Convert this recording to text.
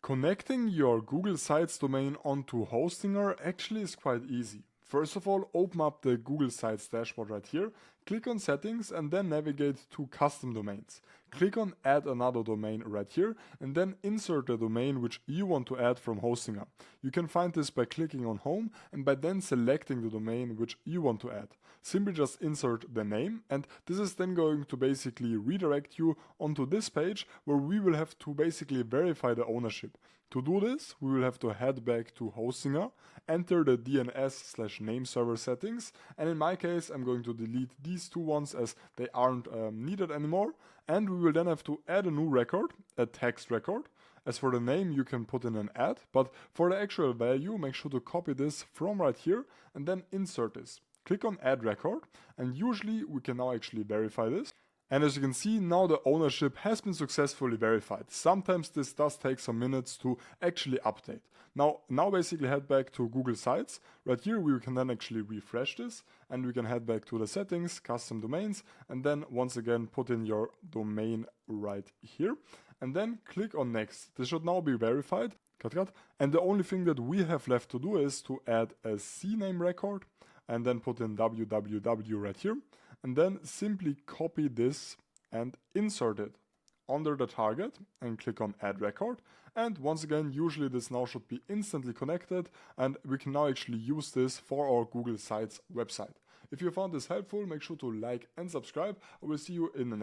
Connecting your Google Sites domain onto Hostinger actually is quite easy. First of all, open up the Google Sites dashboard right here, click on Settings and then navigate to Custom Domains. Click on Add another domain right here and then insert the domain which you want to add from Hostinger. You can find this by clicking on Home and by then selecting the domain which you want to add. Simply just insert the name and this is then going to basically redirect you onto this page where we will have to basically verify the ownership. To do this, we will have to head back to Hostinger, enter the DNS/name server settings, and in my case I'm going to delete these two ones as they aren't needed anymore, and we will then have to add a new record, a text record. As for the name, you can put in an add, but for the actual value, make sure to copy this from right here and then insert this. Click on add record, and usually we can now actually verify this. And as you can see, now the ownership has been successfully verified. Sometimes this does take some minutes to actually update. Now basically head back to Google Sites. Right here we can then actually refresh this and we can head back to the settings, custom domains, and then once again put in your domain right here. And then click on next. This should now be verified. Cut. And the only thing that we have left to do is to add a CNAME record and then put in www right here. And then simply copy this and insert it under the target and click on add record. And once again, usually this now should be instantly connected and we can now actually use this for our Google Sites website. If you found this helpful, make sure to like and subscribe. I will see you in the next